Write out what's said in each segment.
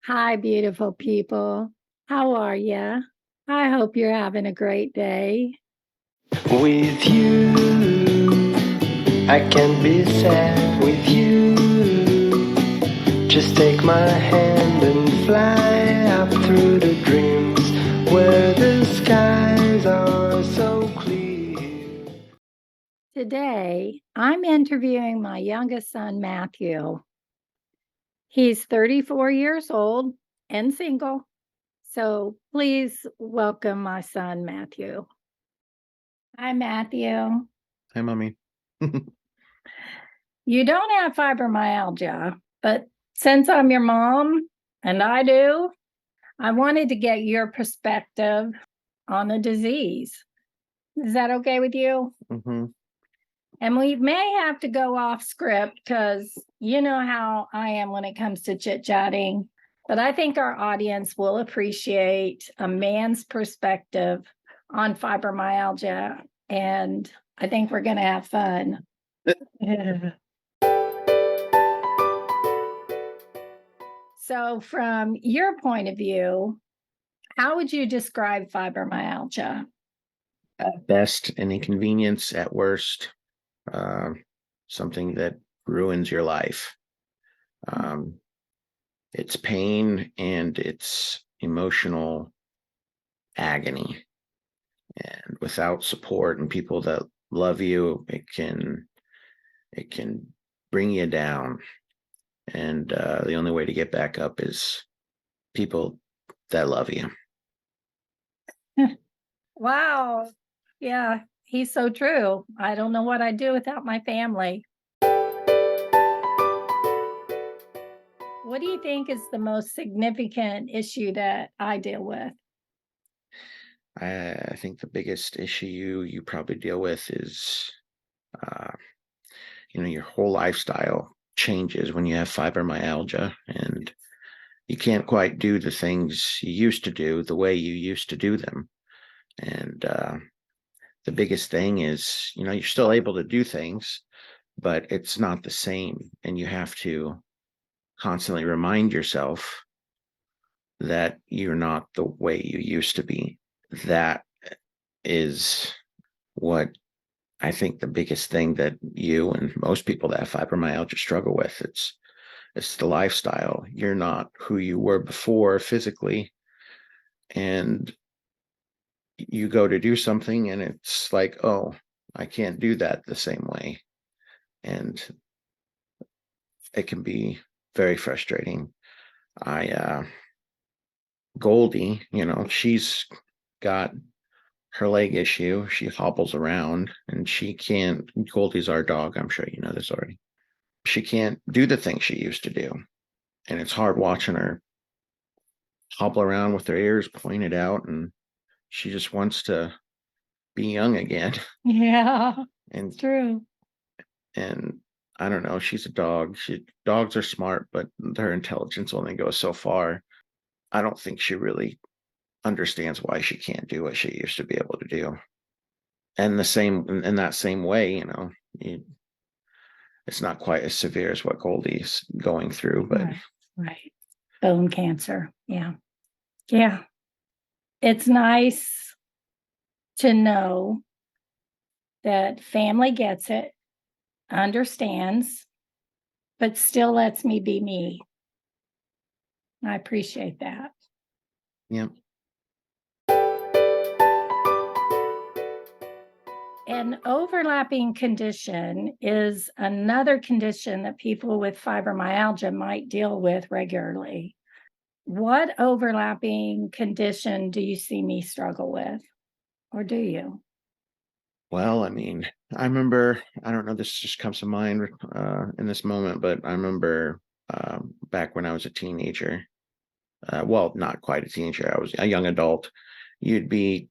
Hi, beautiful people. How are you? I hope you're having a great day. With you, I can be sad with you. Just take my hand and fly up through the dreams where the skies are so clear. Today, I'm interviewing my youngest son, Matthew. He's 34 years old and single. So please welcome my son, Matthew. Hi, Matthew. Hi, Mommy. You don't have fibromyalgia, but since I'm your mom and I do, I wanted to get your perspective on the disease. Is that okay with you? Mm-hmm. And we may have to go off script because you know how I am when it comes to chit-chatting. But I think our audience will appreciate a man's perspective on fibromyalgia. And I think we're going to have fun. So, from your point of view, how would you describe fibromyalgia? At best, an inconvenience. At worst, something that ruins your life. It's pain and it's emotional agony. And without support and people that love you, it can bring you down. And the only way to get back up is people that love you. Wow. Yeah, he's so true. I don't know what I'd do without my family. What do you think is the most significant issue that I deal with? I think the biggest issue you probably deal with is, uh, your whole lifestyle changes when you have fibromyalgia, and you can't quite do the things you used to do the way you used to do them. And the biggest thing is, you're still able to do things, but it's not the same. And you have to constantly remind yourself that you're not the way you used to be. That is what I think the biggest thing that you and most people that have fibromyalgia struggle with. It's the lifestyle. You're not who you were before physically, and you go to do something and it's like, oh, I can't do that the same way. And it can be very frustrating. Goldie, she's got her leg issue. She hobbles around and she can't. Goldie's our dog. I'm sure you know this already. She can't do the things she used to do. And it's hard watching her hobble around with her ears pointed out. And she just wants to be young again. Yeah, And, it's true. and I don't know, she's a dog. Dogs are smart, but their intelligence only goes so far. I don't think she really understands why she can't do what she used to be able to do. And the same in that same way, it's not quite as severe as what Goldie's going through, but Right. Bone cancer. Yeah. Yeah. It's nice to know that family gets it, understands, but still lets me be me. I appreciate that. yeah. An overlapping condition is another condition that people with fibromyalgia might deal with regularly. What overlapping condition do you see me struggle with? Or do you? Well, I mean, I remember, I don't know, this just comes to mind in this moment, but I remember back when I was a teenager, well, not quite a teenager, I was a young adult, you'd be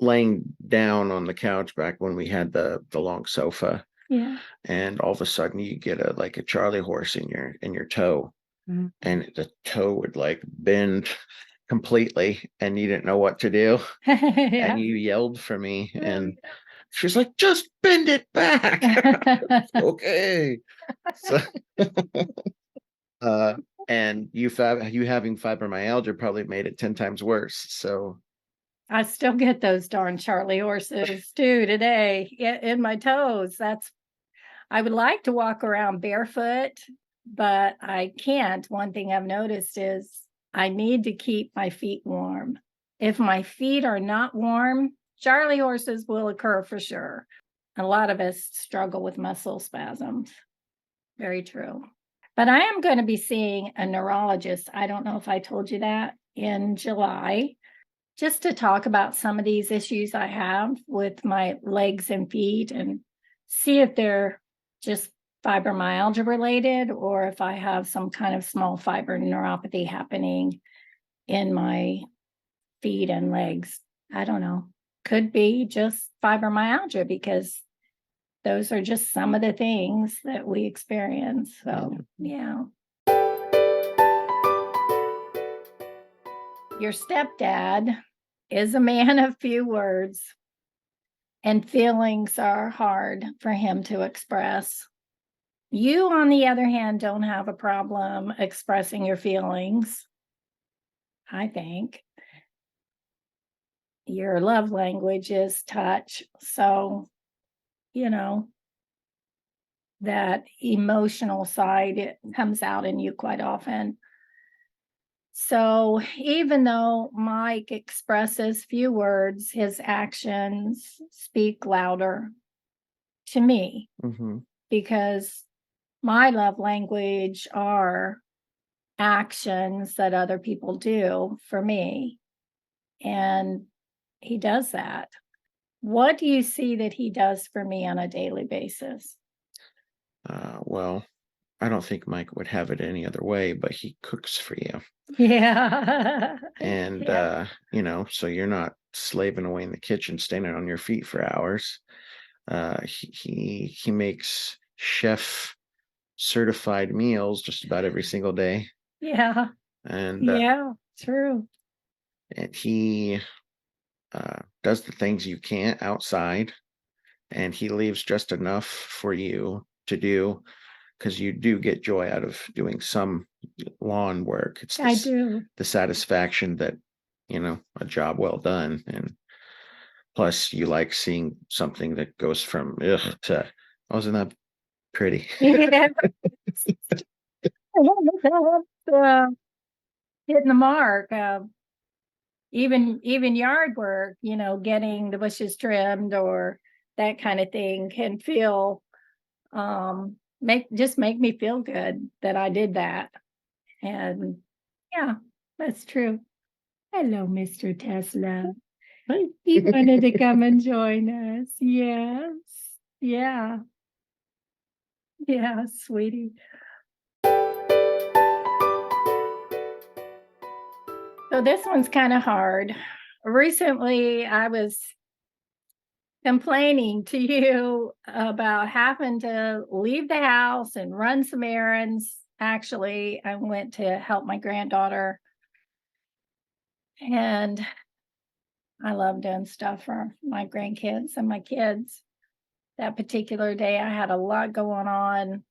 laying down on the couch back when we had the long sofa, Yeah. and all of a sudden you get a Charlie horse in your toe, Mhm. and the toe would like bend completely, and you didn't know what to do, Yeah. and you yelled for me, and she's like, just bend it back. Okay. So, And you having fibromyalgia probably made it 10 times worse. So I still get those darn Charlie horses too today in my toes. I would like to walk around barefoot, but I can't. One thing I've noticed is I need to keep my feet warm. If my feet are not warm, Charlie horses will occur for sure. A lot of us struggle with muscle spasms. Very true. But I am going to be seeing a neurologist. I don't know if I told you that in July, just to talk about some of these issues I have with my legs and feet and see if they're just fibromyalgia related or if I have some kind of small fiber neuropathy happening in my feet and legs. I don't know. Could be just fibromyalgia because those are just some of the things that we experience. So, yeah. Your stepdad is a man of few words, and feelings are hard for him to express. You, on the other hand, don't have a problem expressing your feelings, I think. Your love language is touch. So, you know, that emotional side, it comes out in you quite often. So even though Mike expresses few words, his actions speak louder to me mm-hmm. because my love language are actions that other people do for me. And he does that. What do you see that he does for me on a daily basis? Well, I don't think Mike would have it any other way, but he cooks for you. Yeah. And, Yeah. So you're not slaving away in the kitchen, standing on your feet for hours. He makes chef certified meals just about every single day. Yeah. And, Yeah. True. and he does the things you can't outside. And he leaves just enough for you to do because you do get joy out of doing some lawn work. It's I do. the satisfaction that, a job well done. And plus you like seeing something that goes from ugh to wasn't that pretty. Yeah. uh, Hitting the mark. Even yard work, getting the bushes trimmed or that kind of thing can feel make me feel good that I did that. And yeah, that's true. Hello, Mr. Tesla. He wanted to come and join us. Yes. Yeah. Yeah, sweetie. So this one's kind of hard. Recently, I was complaining to you about having to leave the house and run some errands. Actually, I went to help my granddaughter, and I love doing stuff for my grandkids and my kids. That particular day, I had a lot going on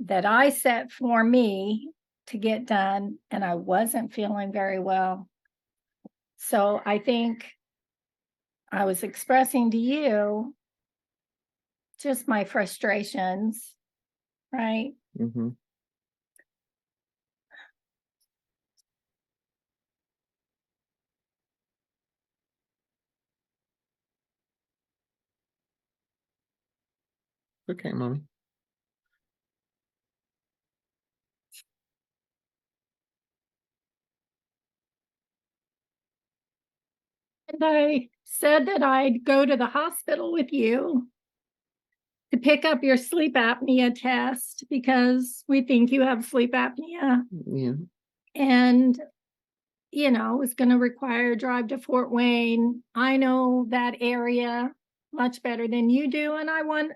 that I set for me to get done, and I wasn't feeling very well. So I think I was expressing to you just my frustrations, right? Mm-hmm. Okay, mommy. And I said that I'd go to the hospital with you to pick up your sleep apnea test because we think you have sleep apnea. Yeah. And, it's going to require a drive to Fort Wayne. I know that area much better than you do. And I want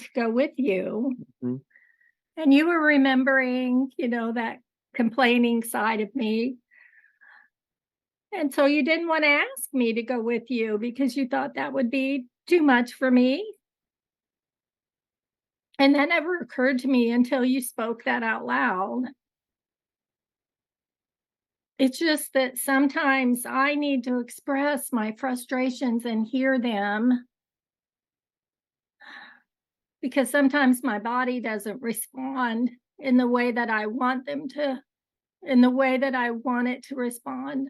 to go with you. Mm-hmm. And you were remembering, that complaining side of me. And so you didn't want to ask me to go with you because you thought that would be too much for me. And that never occurred to me until you spoke that out loud. It's just that sometimes I need to express my frustrations and hear them because sometimes my body doesn't respond in the way that I want them to, in the way that I want it to respond.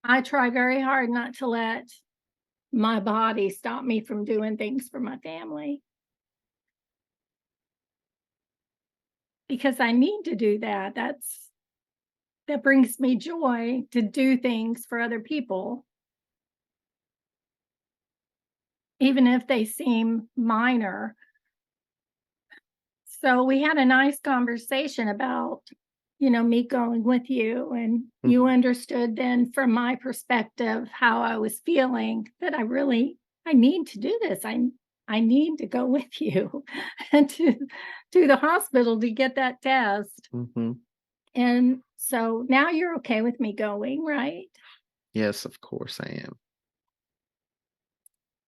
I try very hard not to let my body stop me from doing things for my family because I need to do that. That brings me joy to do things for other people, even if they seem minor. So we had a nice conversation about, me going with you, and you Mhm. understood then from my perspective how I was feeling that I need to do this. I need to go with you and to the hospital to get that test. Mhm. And so now you're okay with me going, right? Yes, of course I am.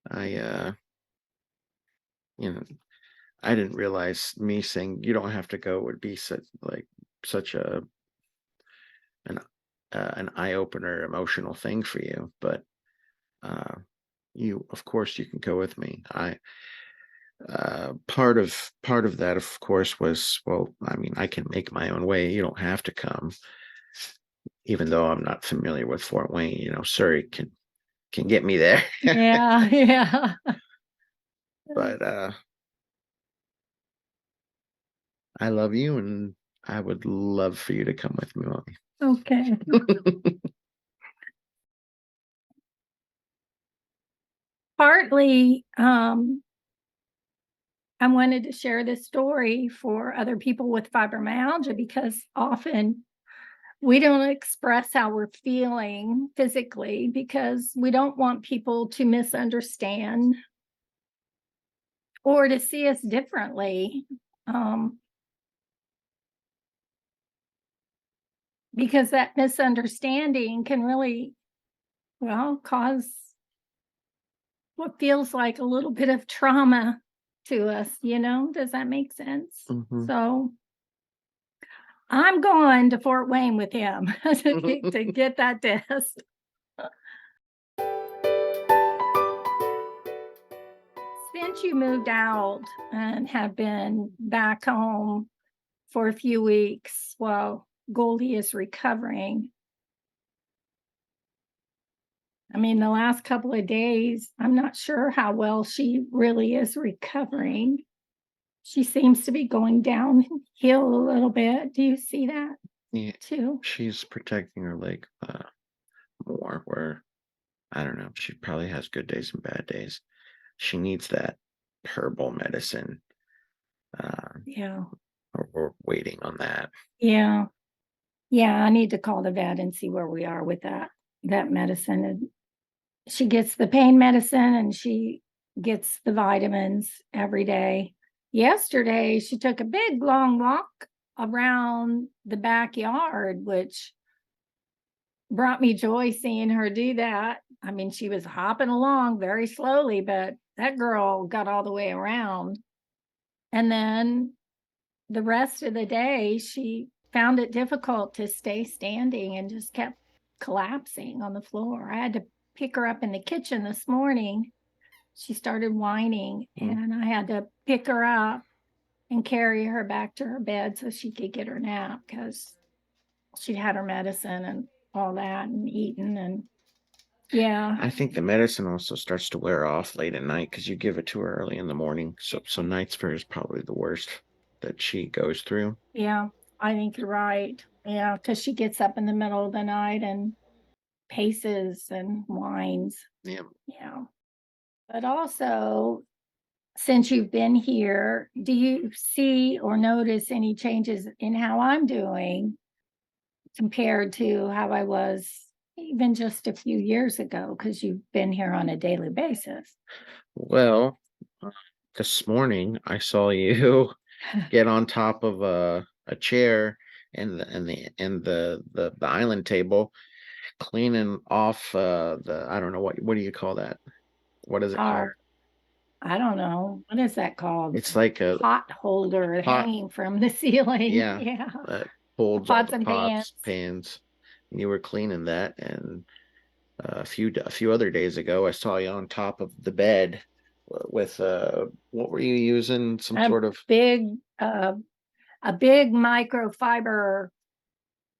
I you know, I didn't realize me saying you don't have to go would be such a an an eye opener, emotional thing for you. But uh, you, of course, you can go with me. I part of that, of course, was well. I mean, I can make my own way. You don't have to come, even though I'm not familiar with Fort Wayne. Surrey can get me there. Yeah, yeah. But I love you, and I would love for you to come with me, Mommy. Okay. Partly, I wanted to share this story for other people with fibromyalgia because often we don't express how we're feeling physically because we don't want people to misunderstand or to see us differently. Um, because that misunderstanding can really, well, cause what feels like a little bit of trauma to us, you know? Does that make sense? Hmm. So I'm going to Fort Wayne with him to get that test. Since you moved out and have been back home for a few weeks while Goldie is recovering, I mean, the last couple of days, I'm not sure how well she really is recovering. She seems to be going downhill a little bit. Do you see that Yeah, too? she's protecting her leg more. Where I don't know, she probably has good days and bad days. She needs that herbal medicine. Uh, Yeah. we're waiting on that. Yeah. Yeah. I need to call the vet and see where we are with that medicine. And she gets the pain medicine and she gets the vitamins every day. Yesterday, she took a big long walk around the backyard, which brought me joy seeing her do that. I mean, she was hopping along very slowly, but that girl got all the way around. And then the rest of the day, she found it difficult to stay standing and just kept collapsing on the floor. I had to pick her up in the kitchen this morning. She started whining, Mm. and I had to pick her up and carry her back to her bed so she could get her nap because she'd had her medicine and all that and eaten. And yeah, I think the medicine also starts to wear off late at night because you give it to her early in the morning. So nights for her is probably the worst that she goes through. yeah, I think you're right. Yeah, because she gets up in the middle of the night and paces and whines. Yeah. Yeah. But also, since you've been here, do you see or notice any changes in how I'm doing compared to how I was even just a few years ago? Because you've been here on a daily basis. Well, uh, this morning I saw you get on top of a chair and the island table, cleaning off the I don't know what do you call that? What is it Oh, called? I don't know. What is that called? It's like a Pot holder pot. hanging from the ceiling. Yeah, Yeah. that holds all Pots the and pans. pots, pans. And you were cleaning that, and a few other days ago, I saw you on top of the bed with what were you using? Some A sort of big, a big microfiber.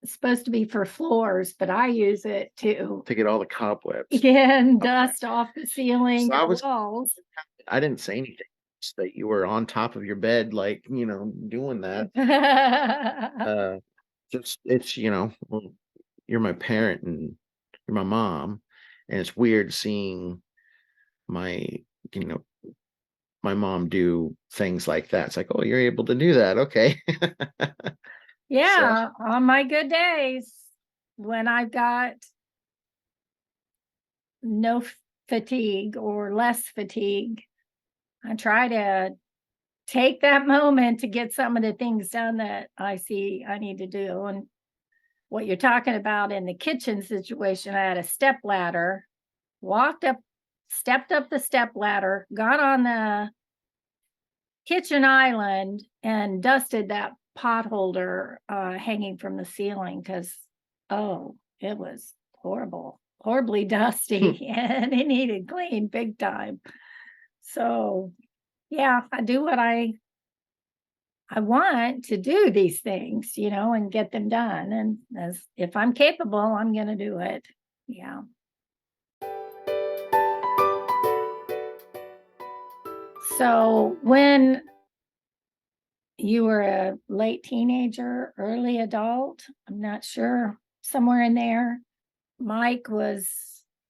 It's supposed to be for floors, but I use it to to get all the cobwebs. get Okay. dust off the ceiling So and the walls. I didn't say anything. Just that you were on top of your bed, like, doing that. Uh, just it's, well, you're my parent and you're my mom, and it's weird seeing my, you know, my mom do things like that. It's like, oh, you're able to do that. Okay. So, Yeah, on my good days, when I've got no fatigue or less fatigue, I try to take that moment to get some of the things done that I see I need to do. And what you're talking about in the kitchen situation, I had a step ladder, walked up, stepped up the step ladder, got on the kitchen island and dusted that pot holder hanging from the ceiling because, oh, it was horribly dusty and it needed clean big time. So, yeah, I do what I want to do these things, and get them done. And as if I'm capable, I'm going to do it. Yeah. So when you were a late teenager, early adult, I'm not sure, somewhere in there, Mike was,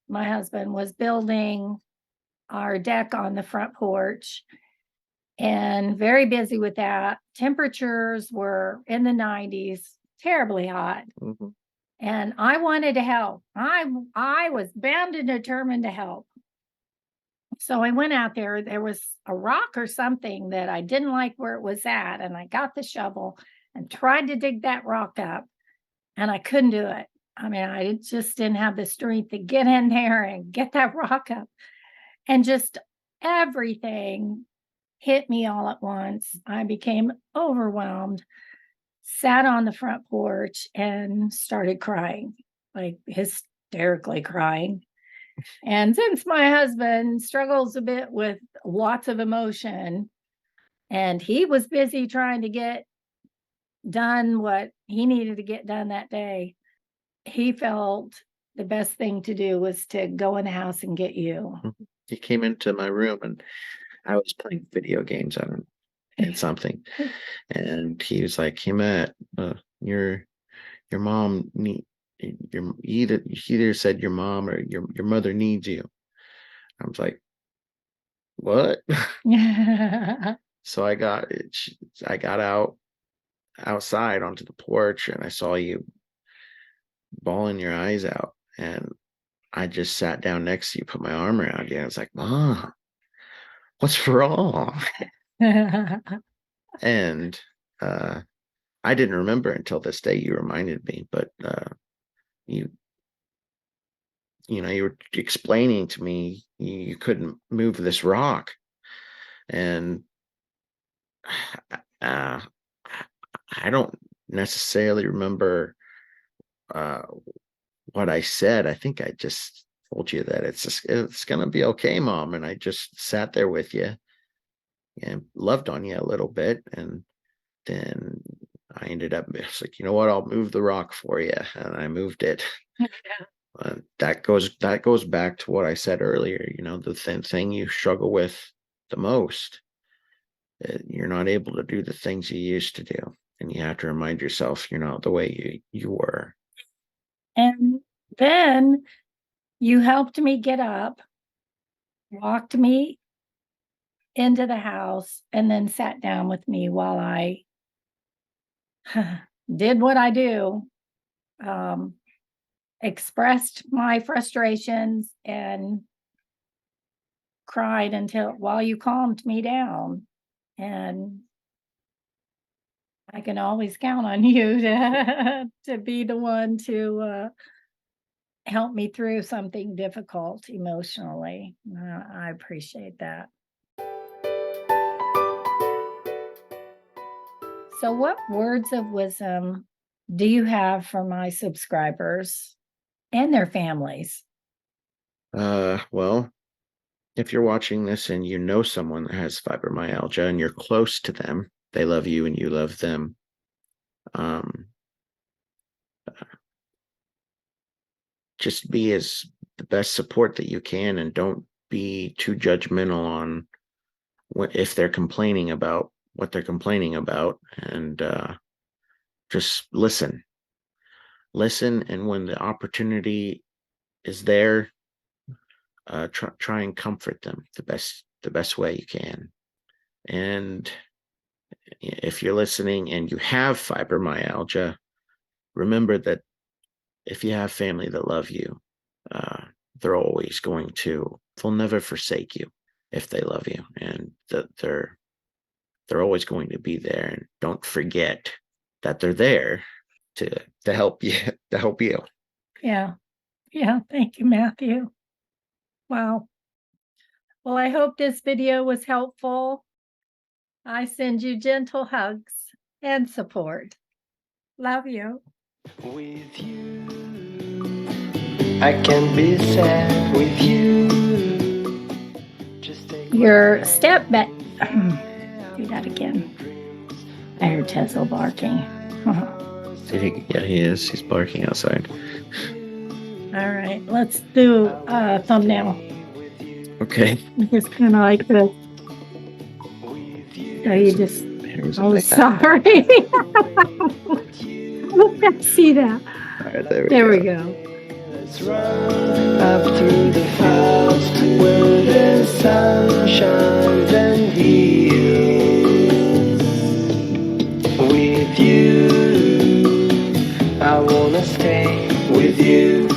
my husband was building our deck on the front porch and very busy with that. Temperatures were in the 90s, terribly hot. mhm. And I wanted to help. I was bound and determined to help. So I went out there. There was a rock or something that I didn't like where it was at. And I got the shovel and tried to dig that rock up. And I couldn't do it. I mean, I just didn't have the strength to get in there and get that rock up. And just everything hit me all at once. I became overwhelmed, sat on the front porch and started crying, like hysterically crying. And since my husband struggles a bit with lots of emotion, and he was busy trying to get done what he needed to get done that day, he felt the best thing to do was to go in the house and get you. He came into my room and I was playing video games on him and something, and he was like, "Hey Matt, your mom he either said your mom or your mother needs you." I was like, "What?" So I got outside onto the porch and I saw you bawling your eyes out, and I just sat down next to you, put my arm around you, and I was like, "Mom, what's wrong?" And I didn't remember until this day. You reminded me, but you you were explaining to me you couldn't move this rock, and uh, I don't necessarily remember uh, what I said. I think I just told you that it's gonna be okay, Mom, and I just sat there with you and loved on you a little bit, and then I ended up it's like, you know what, I'll move the rock for you, and I moved it. That goes back to what I said earlier. The thing you struggle with the most, you're not able to do the things you used to do, and you have to remind yourself you're not the way you were. And then you helped me get up, walked me into the house, and then sat down with me while I did what I do, um, expressed my frustrations and cried until while you calmed me down. And I can always count on you to be the one to help me through something difficult emotionally. I appreciate that. So, what words of wisdom do you have for my subscribers and their families? Well, if you're watching this and you know someone that has fibromyalgia and you're close to them, they love you and you love them. Just be as the best support that you can, and don't be too judgmental on if they're complaining about what they're complaining about, and just listen, and when the opportunity is there, try and comfort them the best way you can. And if you're listening and you have fibromyalgia, remember that if you have family that love you, they're always they'll never forsake you if they love you, and that they're always going to be there. And don't forget that they're there to help you, to help you. Yeah. Yeah. Thank you, Matthew. Wow. Well, I hope this video was helpful. I send you gentle hugs and support. Love you. With you, I can be sad with you. Just take Your step back. Do that again. I heard Tesla barking. Yeah, he is. He's barking outside. All right, let's do a thumbnail. Okay. It's kind of like this. So you just, Here's oh, a sorry. Let's see that. All right, There we go. Let's run up through the fields where the sun shines and heals. With you, I wanna stay with you.